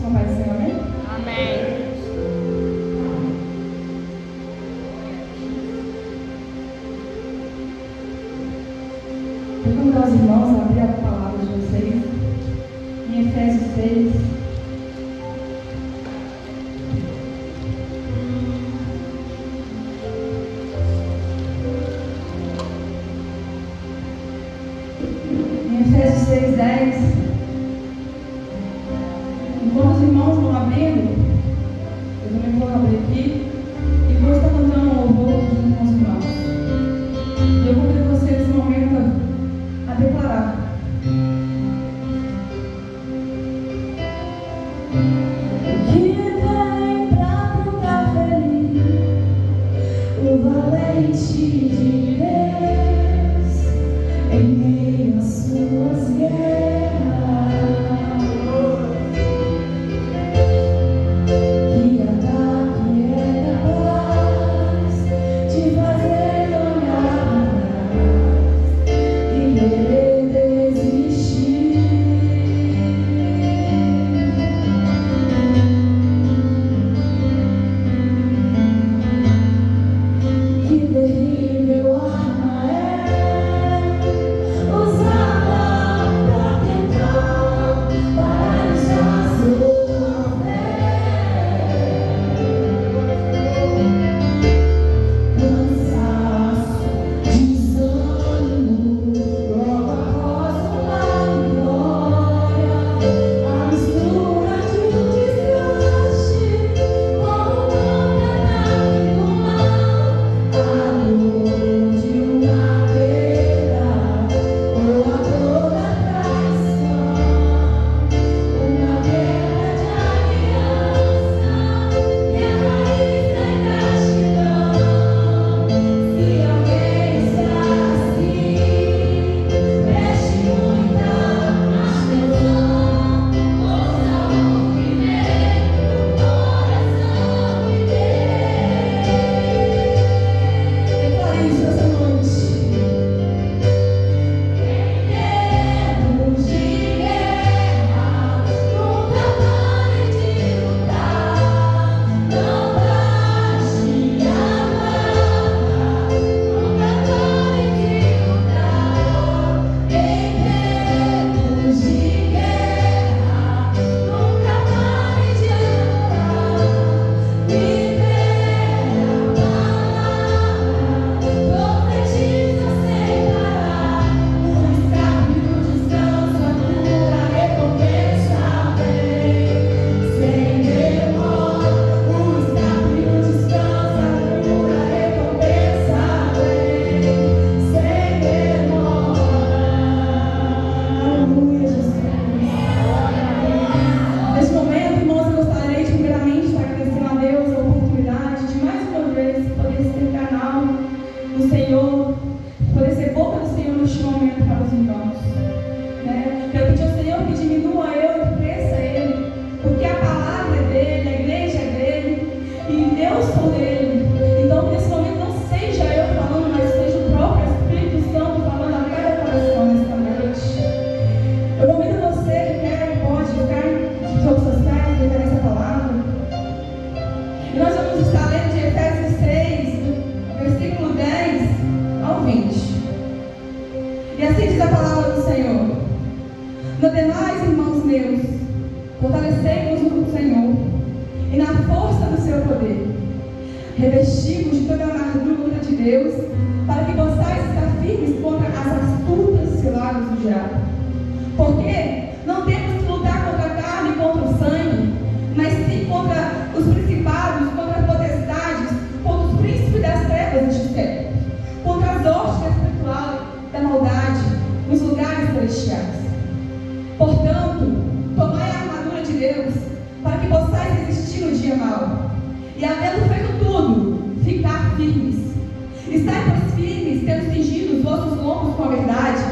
com a paz do Senhor, amém? Amém. Eu convido os irmãos a abrir a palavra de vocês em Efésios 6. Efésios 6:10. Enquanto os irmãos vão abrindo, eu também vou abrir aqui e vou estar cantando um louvor junto com os irmãos. E eu convido você nesse momento a declarar. O que tem pra ficar feliz, o valente de Deus em meio às suas guerras, que ataque é capaz de fazer olhar e querer desistir. Que terrível arma é usada pra tentar paralisar sua fé. Cansaço, desânimo, logo após uma vitória, a mistura de um desgaste com um ataque do mal, a dor de uma perda ou a dor da traição, uma guerra de aliança que é a raiz da ingratidão. Se alguém está assim, preste muita atenção, ouça o que vem do coração de Deus. Declare isso essa noite. Em tempos de guerra, nunca pare de lutar, não baixe a guarda, nunca pare de lutar. Em tempos de guerra, nunca pare de lutar, viver a palavra, profetiza sem parar, o escape, o descanso, a cura, a recompensa vem, sem demora, o escape, o descanso, a cura, a recompensa vem, sem demora. Aleluia, Jesus. Nesse momento, irmãos, eu gostaria de primeiramente estar agradecendo a Deus a oportunidade de mais uma vez poder ser canal do Senhor, poder ser boca do Senhor neste momento para os irmãos. Né? Eu pedi ao Senhor que diminua eu e que cresça Ele, porque a palavra é dele, a igreja é dele e eu sou dele. Então, nesse momento, não seja eu falando, mas seja o próprio Espírito Santo falando a cada coração nesta noite. Eu convido você que quer e pode ficar sobre suas pés e ler essa palavra. E nós vamos estar lendo de Efésios 6, versículo 10 ao 20. E assim diz a palavra do Senhor: No demais, irmãos meus, fortalecei-vos no Senhor e na força do seu poder. Revesti-vos de toda a armadura de Deus, para que possais estar firmes contra as astutas ciladas do diabo. Porque não temos que lutar contra a carne e contra o sangue, mas sim contra os principados, contra as potestades, contra os príncipes das trevas deste século, contra as hostes espirituais da maldade nos lugares celestiais. Portanto, tomai a armadura de Deus, para que possais resistir no dia mau, e havendo feito tudo, ficar firmes. Estai, pois, firmes, tendo cingido os vossos lombos com a verdade,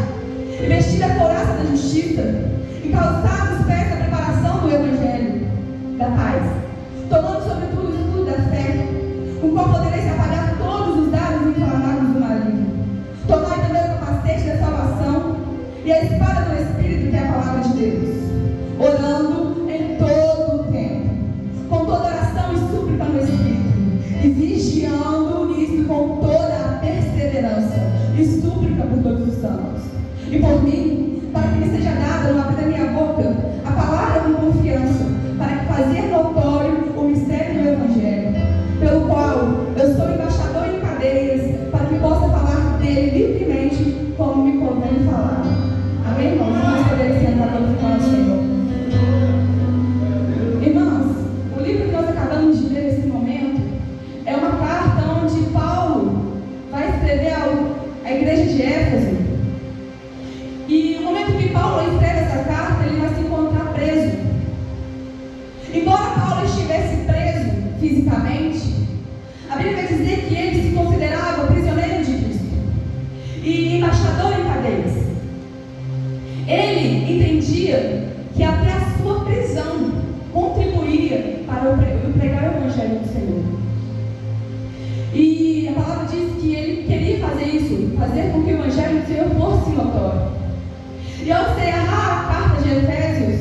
e vestido a couraça da justiça, e calçados os pés da preparação do Evangelho da paz, tomando sobretudo o escudo da fé, com o qual podereis apagar todos os dardos inflamados do maligno. Tomai também o capacete da salvação e a espada do Espírito, que é a palavra de Deus, orando em todo o os anos. E por mim, para que me seja dada no abrir da minha boca a palavra com confiança, para que fazer notório o mistério do Evangelho, pelo qual eu sou embaixador em cadeias, para que possa falar dele livremente, como me convém falar. Amém, irmãos? Vamos poder sentar para glorificar o Senhor. Irmãos, o livro que nós acabamos de ler nesse momento é uma carta onde Paulo vai escrever à igreja de Éfeso. E no momento que Paulo escreve essa carta, ele vai se encontrar preso. Embora Paulo estivesse preso fisicamente, a Bíblia vai dizer que ele se considerava prisioneiro de Cristo e embaixador em cadeias. Ele entendia que até a sua prisão contribuía para o pregar o Evangelho do Senhor. E a palavra diz que ele queria fazer isso, fazer com que o Evangelho do Senhor fosse notório. E ao encerrar a carta de Efésios,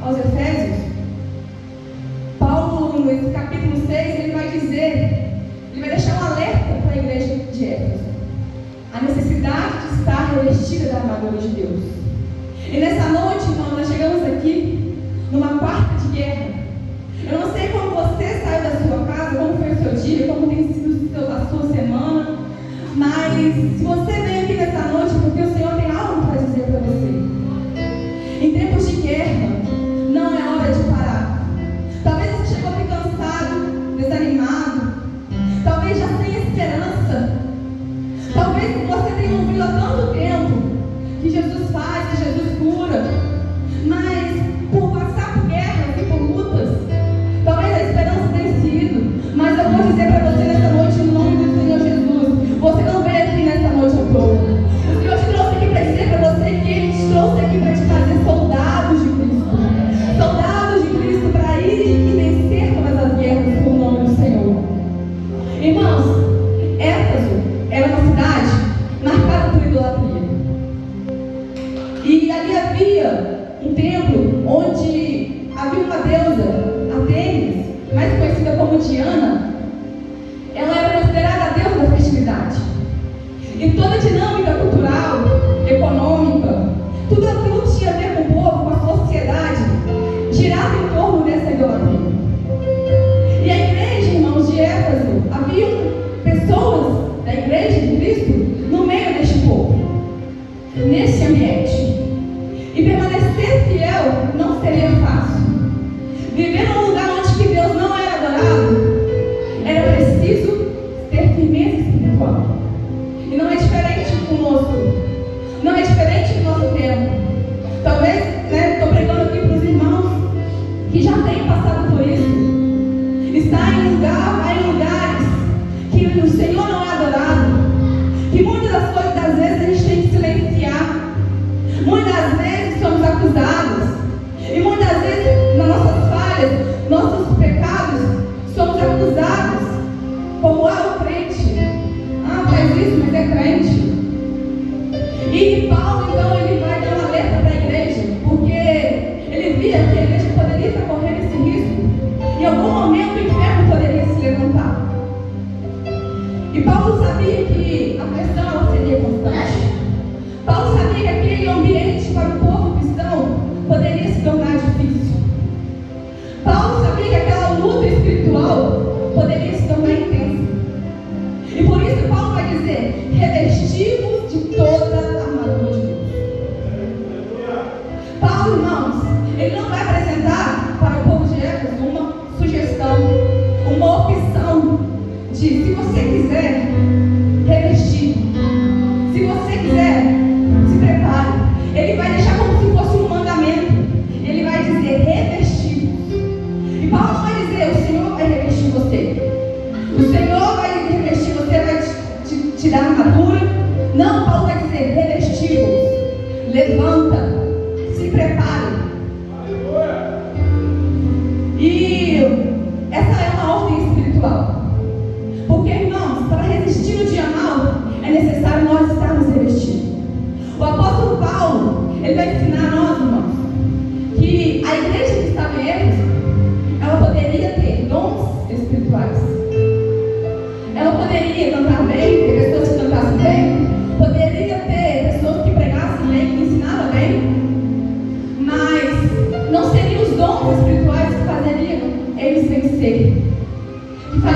aos Efésios, Paulo, no capítulo 6, ele vai dizer, ele vai deixar um alerta para a igreja de Éfeso: a necessidade de estar revestida da armadura de Deus. E nessa noite, irmão, nós chegamos aqui numa quarta de guerra. Eu não sei como você saiu da sua casa, como foi o seu dia, como tem sido a sua semana, mas se você veio aqui nessa noite, porque o Senhor tem algo para dizer para você. Em tempos de guerra, não é hora de parar. Talvez você chegou aqui cansado, desanimado, talvez já sem esperança. Talvez você tenha ouvido há tanto tempo que Jesus faz, que Jesus cura, mas por passar por guerras e por lutas, talvez a esperança tenha sido. Mas eu vou dizer para você nessa noite, em nome do Senhor Jesus, você não veio aqui nessa noite à toa. O Senhor te trouxe aqui para dizer para você que Ele te trouxe aqui para te fazer soldados de Cristo. Soldados de Cristo para ir e vencer todas as guerras pelo nome do Senhor. Irmãos, Éfeso era uma cidade marcada por idolatria. E ali havia um templo onde havia uma deusa, Artemis, mais conhecida como Diana. Ela era considerada a deusa da fertilidade. E toda a dinâmica cultural, econômica, tudo aquilo que tinha a ver com o povo, com a sociedade, girava em torno dessa idolatria. E a igreja, irmãos, de Éfeso, havia pessoas da igreja de Cristo no meio deste povo, nesse ambiente. E permanecer fiel não seria fácil. Viver num lugar onde que Deus não era adorado, era preciso ter firmeza espiritual. E não é diferente conosco. Não é diferente do nosso tempo. Talvez, estou pregando aqui para os irmãos que já tenham passado por isso. Está em lugares que o Senhor não é adorado. Que muitas das vezes a gente tem que silenciar. Muitas das vezes somos acusados. E muitas vezes, nas nossas falhas, nossos pecados, somos acusados como o crente. Faz isso, mas é crente. E Paulo, então, ele vai dar um alerta para a igreja, porque ele via que a igreja poderia estar correndo esse risco. Em algum momento o inferno poderia se levantar. E Paulo sabia que a pressão ela seria constante. Paulo sabia que aquele ambiente para o povo cristão poderia se tornar difícil. Paulo sabia que aquela luta espiritual poderia se tornar intensa. E por isso Paulo vai dizer: revestivos de toda a armadura de Deus. Paulo, irmãos, ele não vai apresentar para o povo de Éfeso uma sugestão, uma opção de, se você quiser revestir, se você quiser, se prepare. Ele vai deixar como se fosse um mandamento. Ele vai dizer revestivos. E Paulo não vai dizer: o Senhor vai revestir você. O Senhor vai revestir você, vai te dar armadura. Não, Paulo vai dizer revestivos. Levanta, se prepare. E essa é uma ordem espiritual. Porque, irmãos, para resistir no dia mau, é necessário nós estarmos revestidos. O apóstolo Paulo, ele vai ensinar a nós, irmãos, que a igreja que estava em Éfeso, ela poderia ter dons espirituais. Ela poderia cantar bem, ter pessoas que cantassem bem. Poderia ter pessoas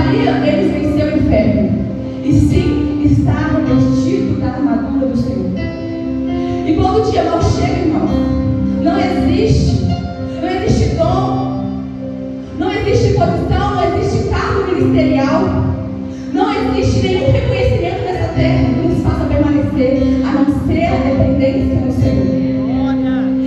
faria eles vencer o inferno, e sim estar revestido da armadura do Senhor. E quando o dia mal chega, irmão, não existe dom, não existe posição, não existe cargo ministerial, não existe nenhum reconhecimento nessa terra que nos faça permanecer, a não ser a dependência do Senhor.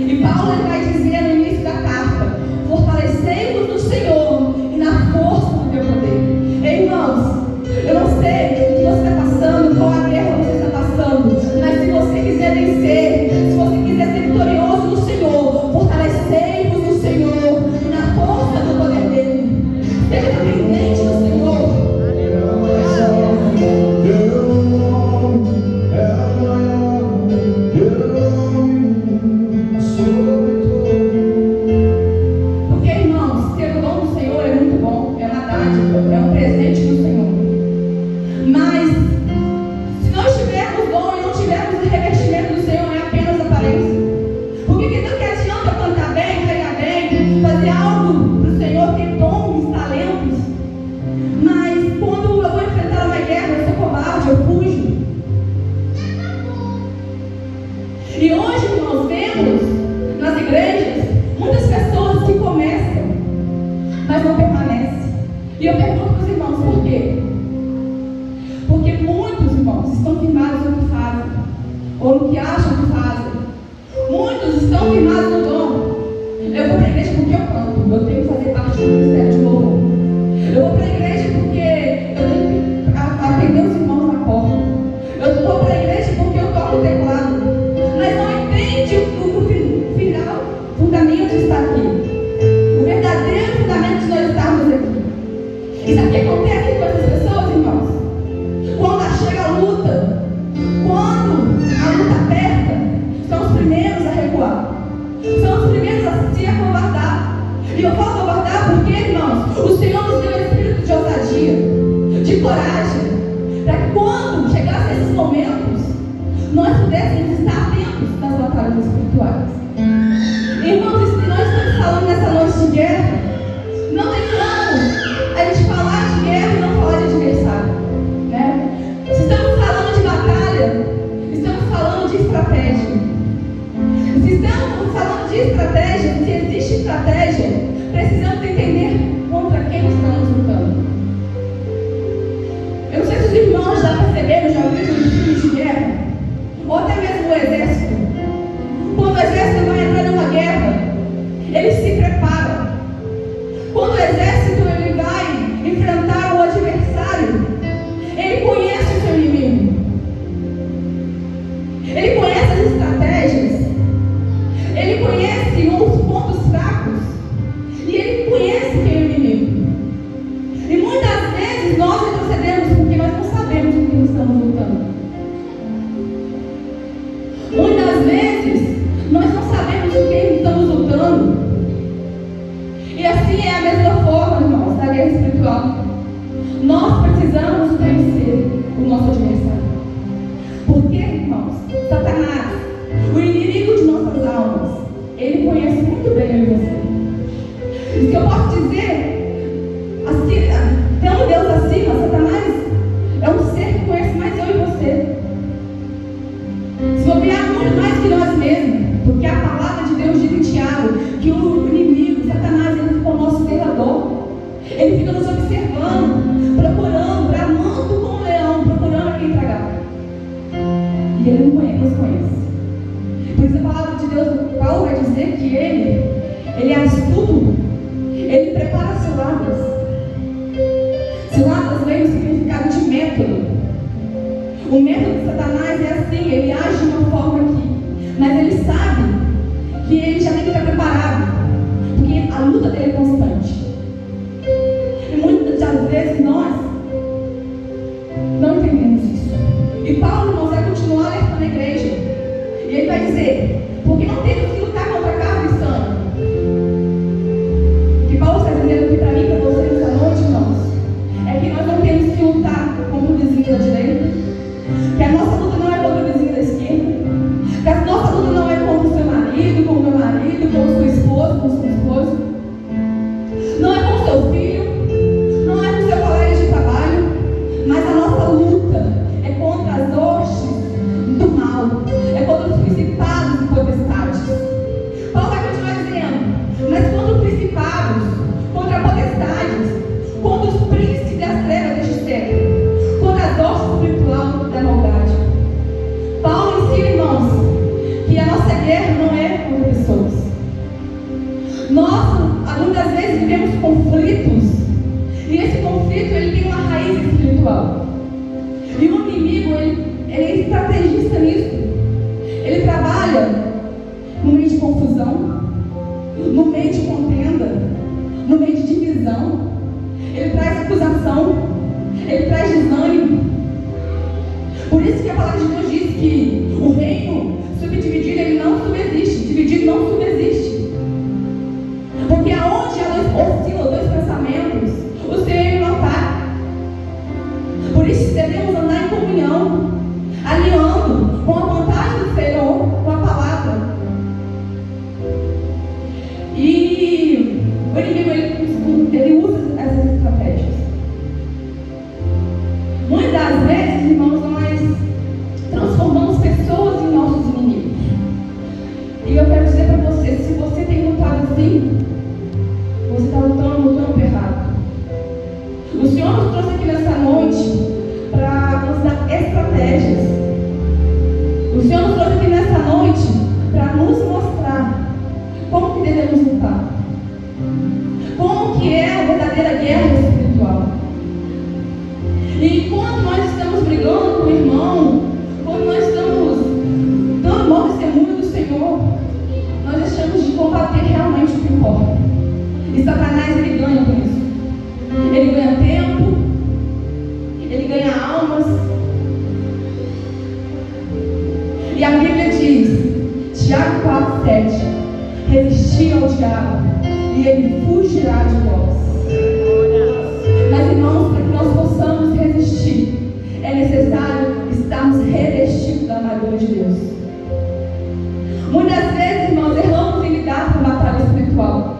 E Paulo ele vai dizer no início da carta: fortalecei-vos no Senhor e na força do teu poder. Ei, irmãos, eu não sei o que você está passando, qual a guerra você está passando, mas se você quiser vencer, se você quiser ser vitorioso no Senhor, fortalecei-vos no Senhor e na força do poder dele. Seja dependente do Senhor. Porque, irmãos, ter o dom do Senhor é muito bom, é uma dádiva, é um presente do Senhor. Mas, se nós tivermos dom e não tivermos o revestimento do Senhor, é apenas aparência. Porque que adianta cantar bem, pregar bem, fazer algo para o Senhor, ter dons, talentos, mas quando eu vou enfrentar uma guerra, eu sou covarde, eu fujo. E hoje, nós vemos nas igrejas muitas pessoas que começam, mas não permanecem. E eu pergunto para os irmãos, por quê? Porque muitos irmãos estão firmados no que fazem, ou no que acham que fazem. Muitos estão firmados no dom. Eu vou para a igreja porque eu canto, eu tenho que fazer parte do ministério de louvor. Eu vou para a igreja porque eu tenho que atender os irmãos na porta. Eu vou para a igreja porque eu toco o teclado. Mas não entende o final, o fundamento de estar aqui. O verdadeiro fundamento de nós estarmos aqui. E sabe o que acontece com essas pessoas, irmãos? Quando chega a luta, quando a luta aperta, são os primeiros a recuar. São os primeiros a se acovardar. E eu falo acovardar porque, irmãos, o Senhor nos deu um espírito de ousadia, de coragem, para que quando chegassem esses momentos, nós pudéssemos estar atentos nas batalhas espirituais. Irmãos, se nós estamos falando nessa noite de guerra, não tem como a gente falar de guerra e não falar de adversário, né? Se estamos falando de batalha, estamos falando de estratégia. Se estamos falando de estratégia, se existe estratégia, precisamos entender contra quem estamos lutando. Eu não sei se os irmãos já perceberam, já viram os filmes de guerra, ou até mesmo o exército. Quando o exército vai entrar numa guerra, ele se prepara. Quando o exército ele vai enfrentar o adversário, ele conhece o seu inimigo. Ele conhece as estratégias. Ele conhece os pontos fracos. E ele conhece quem é o inimigo. E muitas vezes nós retrocedemos porque nós não sabemos o que estamos lutando. Muitas vezes nós não sabemos o que estamos lutando. E assim é a mesma forma, irmãos, da guerra espiritual. Nós precisamos conhecer o nosso adversário. Porque, irmãos, Satanás, o inimigo de nossas almas, ele conhece muito bem eu e você. E que eu posso dizer, assim, tendo Deus acima, Satanás é um ser que conhece mais eu e você. Se bobear muito mais que nós mesmos, porque a palavra de Deus diz em Tiago que o inimigo, Satanás, ele fica o nosso zelador. Ele fica nos observando, procurando, bramando como um leão, procurando a quem tragar. E ele não nos conhece. Por isso a palavra de Deus, Paulo vai dizer que ele é astuto, ele prepara ciladas. Ciladas vem no significado de método. O método de Satanás é assim, ele age de uma forma aqui, mas ele sabe que ele já tem que estar preparado, porque a luta dele é constante. E muitas das vezes nós não entendemos isso. E Paulo, irmãos, vai continuar alertando a igreja. E ele vai dizer, porque não temos que lutar contra carne e sangue. O que Paulo está dizendo aqui para mim, para vocês nessa noite, irmãos, é que nós não temos que lutar contra o vizinho da direita, que a nossa luta não é contra o vizinho da esquerda, que a nossa luta não é contra o seu marido, com o meu marido, com a sua esposa, com o seu esposo. nisso. Ele trabalha no meio de confusão, no meio de contenda, no meio de divisão. Ele traz acusação, ele traz desânimo. Por isso que a palavra de Deus diz que o reino subdividido, ele não subsiste. Dividido não subsiste. Porque aonde oscilam dois pensamentos, o Senhor não está. Por isso devemos andar em comunhão, alinhando com a vontade do Senhor, com a palavra. E o inimigo, ele usa essas estratégias. Muitas das vezes, irmãos, nós transformamos pessoas em nossos inimigos. E eu quero dizer para você, se você tem lutado assim, você está lutando errado. O Senhor nos trouxe aqui nessa noite para nos dar estratégias. O Senhor nos trouxe aqui nessa noite para nos mostrar como que devemos lutar. Como que é a verdadeira guerra espiritual. E enquanto nós estamos brigando com o irmão, quando nós estamos dando mau testemunho do Senhor, nós deixamos de combater realmente o que importa. E Satanás, ele ganha com isso. Ele ganha tempo, ele ganha almas. E a Bíblia diz, Tiago 4:7, resistir ao diabo e ele fugirá de vós. Mas, irmãos, para que nós possamos resistir, é necessário estarmos revestidos da armadura de Deus. Muitas vezes, irmãos, erramos em lidar com a batalha espiritual.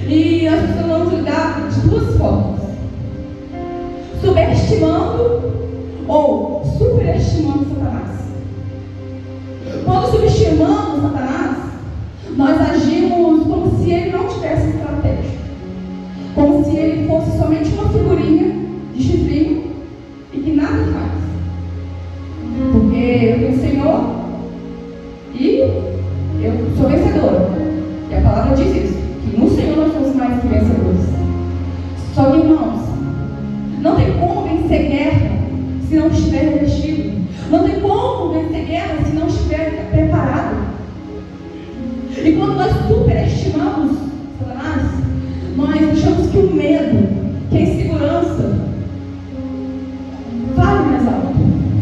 E nós precisamos lidar de duas formas: subestimando ou superestimando Satanás. Quando subestimamos Satanás, nós agimos como se ele não tivesse estratégia, como se ele fosse somente uma figurinha de chifrinho e que nada faz. Porque eu tenho o Senhor e eu sou vencedora. E a palavra diz isso, que no Senhor nós somos mais que vencedores. Só que, irmãos, não tem como vencer guerra se não estiver revestido. Não tem como vencer guerra se não estiver preparado. E quando nós superestimamos Satanás, nós deixamos que o medo, que a insegurança fale mais alto.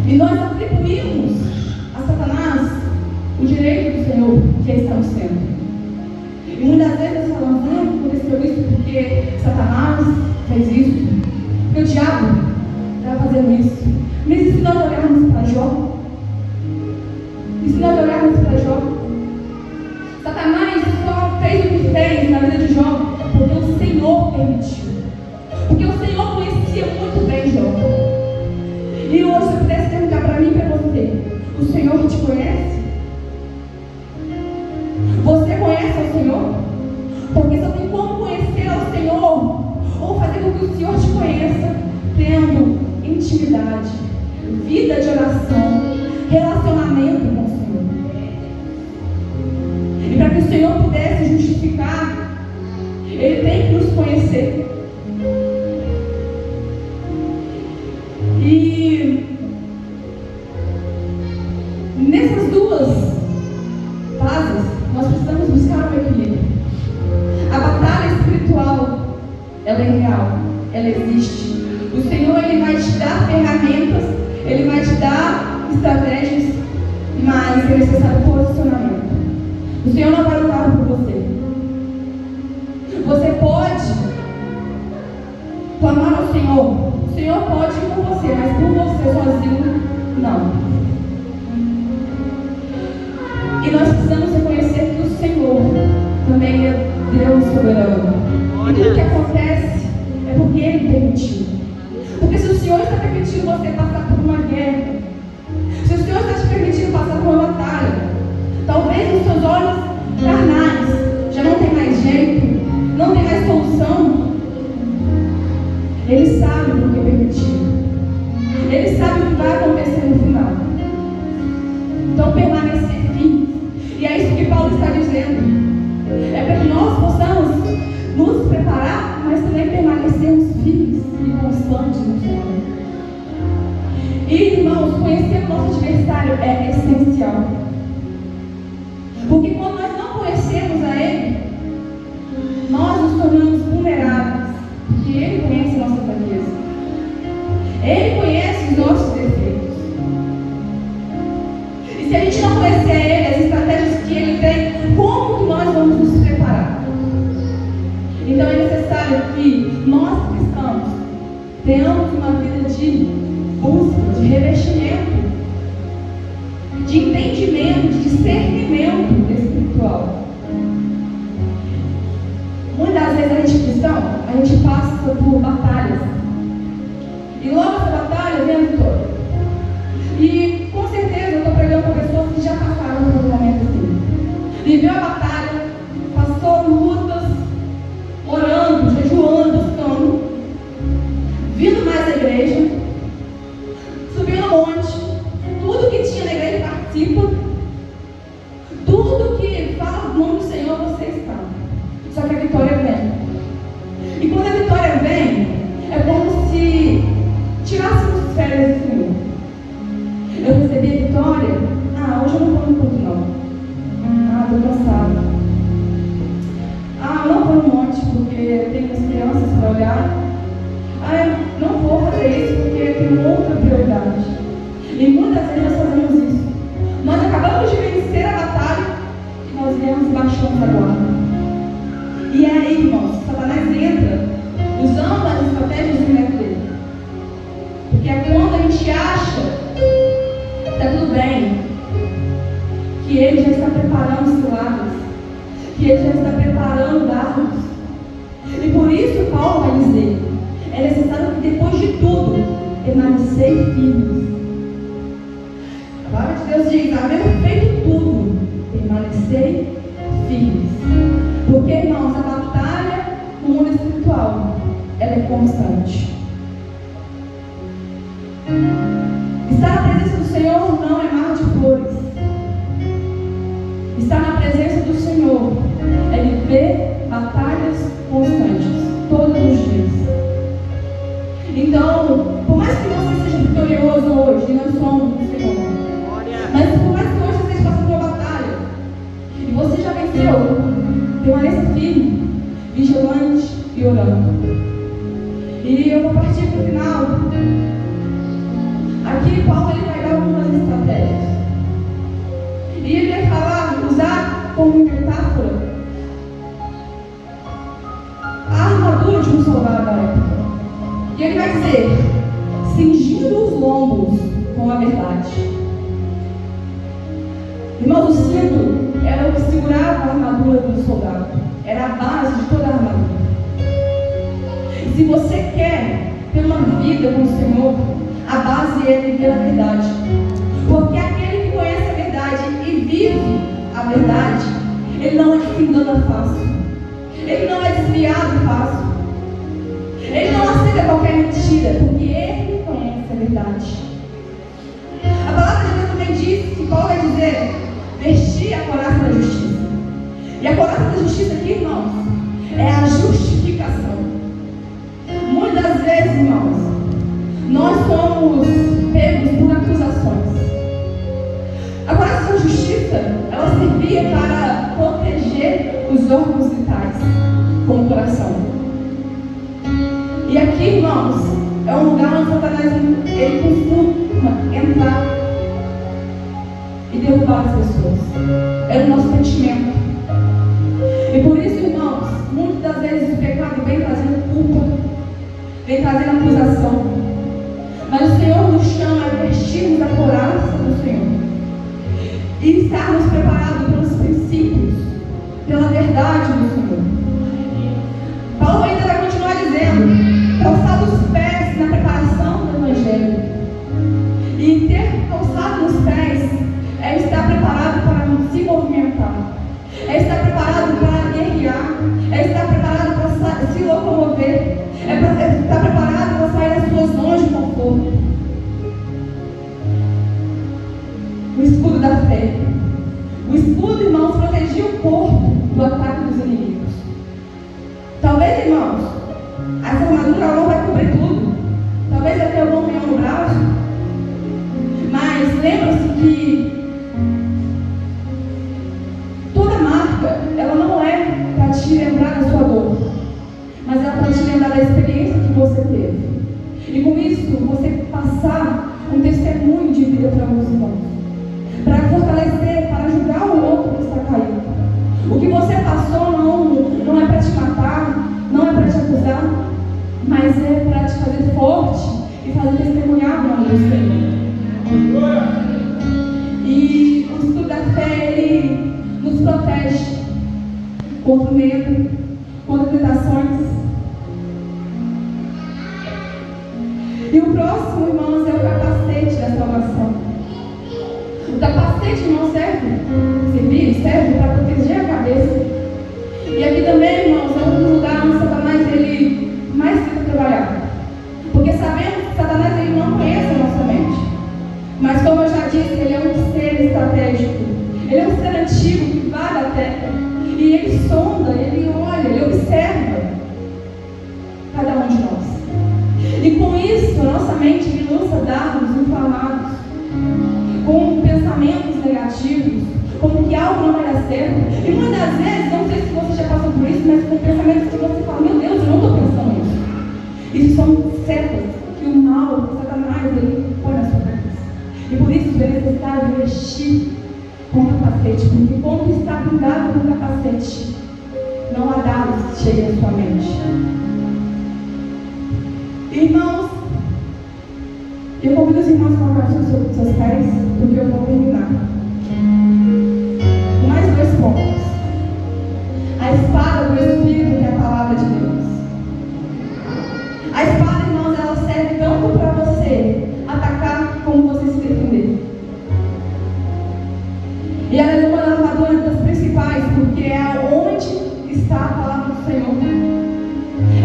E nós atribuímos a Satanás o direito do Senhor, que está no centro. E muitas vezes nós falamos, aconteceu isso porque Satanás fez isso, porque o diabo está fazendo isso. Mas e se nós olharmos para Jó? E se nós olharmos para Jó? Satanás só fez o que fez na vida de Jó porque o Senhor permitiu. Porque o Senhor conhecia muito bem Jó. E hoje, se eu pudesse perguntar para mim e para você, o Senhor te conhece? Você conhece ao Senhor? Porque só tem como conhecer ao Senhor ou fazer com que o Senhor te conheça tendo intimidade, vida de oração, relacionamento com o Senhor. E para que o Senhor pudesse justificar, Ele tem que nos conhecer. E nessas duas fases, nós precisamos buscar o equilíbrio. A batalha espiritual, ela é real, ela existe. O Senhor, Ele vai te dar ferramentas, Ele vai te dar estratégias, mas é necessário posicionamento. O Senhor não vai lutar por você. Você pode clamar ao Senhor. O Senhor pode ir com você, mas por você sozinho, não. E nós precisamos reconhecer que o Senhor também é Deus soberano. E tudo que acontece é porque Ele permitiu. Porque se o Senhor está permitindo você passar por uma guerra, se o Senhor está te permitindo passar por uma batalha, talvez os seus olhos carnais já não tem mais jeito, não tem mais solução. Ele sabe por que permitiu. Ele sabe o que vai acontecer no final. Então permanecer firme. E é isso que Paulo está dizendo. É para que nós possamos nos preparar, mas também permanecermos firmes e constantes no Senhor. E, irmãos, conhecer o nosso adversário é essencial. Porque quando nós não conhecemos a Ele, nós nos tornamos vulneráveis. Porque Ele conhece a nossa fraqueza. Ele conhece os nossos defeitos. E se a gente não conhecer a Ele, as estratégias que Ele tem, como que nós vamos nos preparar? Então é necessário que nós cristãos tenhamos uma vida de busca, de revestimento, de entendimento, de discernimento espiritual. Muitas das vezes a gente cristão, a gente passa por batalhas. E logo essa batalha vem a vitória. E com certeza eu estou pregando para pessoas que já passaram por um momento assim. Viveu a batalha, passou lutas, orando, jejuando, buscando, vindo mais à igreja, subindo no monte, tudo que tinha na igreja participa, tudo que fala o nome do Senhor você está. Só que a vitória vem. E quando a vitória vem, é como se tirássemos férias do Senhor. Eu recebi a vitória, hoje eu não vou no culto não. Estou cansado. Eu não vou no monte porque tenho as crianças para olhar. Eu não vou fazer isso porque tenho outra prioridade. E muitas vezes nós fazemos isso. Nós acabamos de vencer a batalha e nós viemos e baixamos a guarda. E é aí, irmãos, que Satanás entra usando as estratégias do método. Porque é quando a gente acha que está tudo bem, que ele já está preparando ciladas, que ele já está preparando dardos. E por isso Paulo vai dizer, é necessário que depois de tudo, permanecei firmes. A palavra de Deus diz, havendo feito tudo, permanecei firmes. Porque, irmãos, a batalha no mundo espiritual, ela é constante. Estar na presença do Senhor não é mar de flores. Estar na presença do Senhor é viver batalhas constantes, todos os dias. Então, por mais que você seja vitorioso hoje, e nós somos do Senhor, mas por mais que hoje você esteja passando por uma batalha, e você já venceu, permaneça firme, vigilante e orando. E eu vou partir para o final. Aqui Paulo ele vai dar algumas estratégias. E ele vai falar, usar como metáfora a armadura de um soldado da época. E ele vai dizer, cingindo os lombos com a verdade. Irmãos, o cinto era o que segurava a armadura do soldado. Era a base de toda a armadura. E se você quer ter uma vida com o Senhor, a base é viver a verdade. Porque aquele que conhece a verdade e vive a verdade, ele não é se engana fácil. Ele não é desviado fácil. Ele não aceita qualquer mentira, porque ele conhece a verdade. A palavra de Deus também diz que Paulo vai dizer, vestir a couraça da justiça. E a couraça da justiça aqui, irmãos, é a justificação. Muitas vezes, irmãos, nós somos pegos por acusações. A couraça da justiça, ela servia para proteger os órgãos vitais, como o coração. E aqui, irmãos, é um lugar onde Satanás ele costuma entrar e derrubar as pessoas. É o nosso sentimento. E por isso, irmãos, muitas das vezes o pecado vem trazendo culpa, vem trazendo acusação. Mas o Senhor nos chama a vestirmos a couraça do Senhor e estarmos preparados pelos princípios, pela verdade do Senhor. Paulo ainda vai continuar dizendo, calçar os pés na preparação do Evangelho. E ter calçado nos pés é estar preparado para se movimentar, é estar preparado para guerrear, é estar preparado para se locomover, é estar preparado para sair das suas zonas de conforto. O escudo da fé. O escudo, irmãos, protegia o corpo do ataque dos inimigos. Talvez, irmãos, essa armadura não vai cobrir tudo. Talvez vai ter algum arranhão no braço, para te lembrar da experiência que você teve. E com isso, você passar um testemunho de vida para os irmãos. Para fortalecer, para ajudar o outro que está caído. O que você passou não é para te matar, não é para te acusar, mas é para te fazer forte e fazer testemunhar o nome do Senhor. E o estudo da fé, ele nos protege contra o medo, contra tentações. E o próximo, irmãos, é o capacete da salvação. O capacete, irmão, serve para proteger a cabeça. E aqui também, irmãos, é um lugar onde Satanás ele mais tenta trabalhar. Porque sabemos que Satanás ele não conhece a nossa mente. Mas como eu já disse, ele é um ser estratégico. Ele é um ser antigo que vai da terra. E ele sonda, ele olha, ele observa cada um de nós. E com isso, a nossa mente ele lança dardos inflamados, com pensamentos negativos, como que algo não vai dar certo. E muitas das vezes, não sei se você já passou por isso, mas com pensamentos que você fala, meu Deus, eu não estou pensando nisso. Isso são setas que o mal, o Satanás, ele põe na sua cabeça. E por isso é necessário vestir com o capacete, porque quando está blindado com o capacete, não há dados que cheguem à sua mente. Irmãos, eu convido os irmãos a colocar sobre seus pés, porque eu vou terminar. Mais 2 pontos. A espada do Espírito, que é a palavra de Deus. A espada, irmãos, ela serve tanto para você atacar como você se defender. E ela é uma armadura das principais, porque é onde está a palavra do Senhor.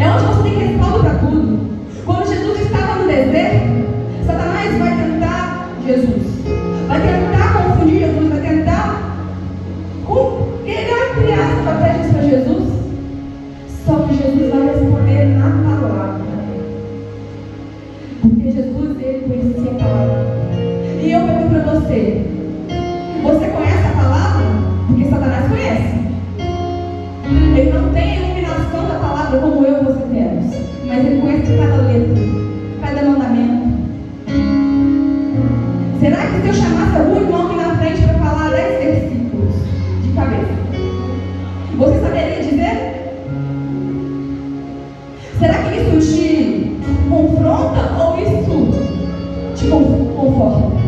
É onde você tem respaldo para tudo. Quando Jesus estava no deserto, Satanás vai tentar Jesus. Vai tentar confundir Jesus, vai tentar criar estratégias para Jesus. Só que Jesus vai responder na palavra. Porque Jesus, ele conhecia a palavra. E eu pergunto para você, você conhece a palavra? Porque Satanás conhece. Ele não tem a iluminação da palavra como eu e você temos. Mas ele conhece cada letra, cada mandamento. Será que se eu chamasse algum irmão aqui na frente para falar 10 versículos de cabeça, você saberia dizer? Será que isso te confronta ou isso te conforta?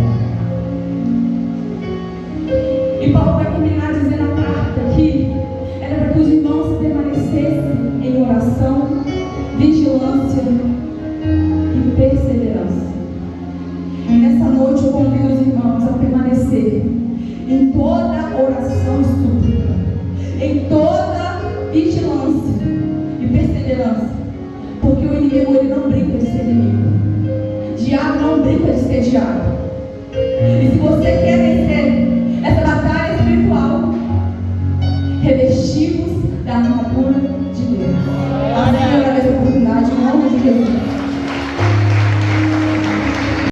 E Paulo vai terminar dizendo a carta que era para que os irmãos permanecessem em oração, vigilância e perseverança. E nessa noite eu convido os irmãos a permanecer em toda oração e súplica, em toda vigilância e perseverança, porque o inimigo ele não brinca de ser inimigo, o diabo não brinca de ser diabo. E se você quer vencer essa batalha espiritual, revestivos da armadura de Deus. Amém.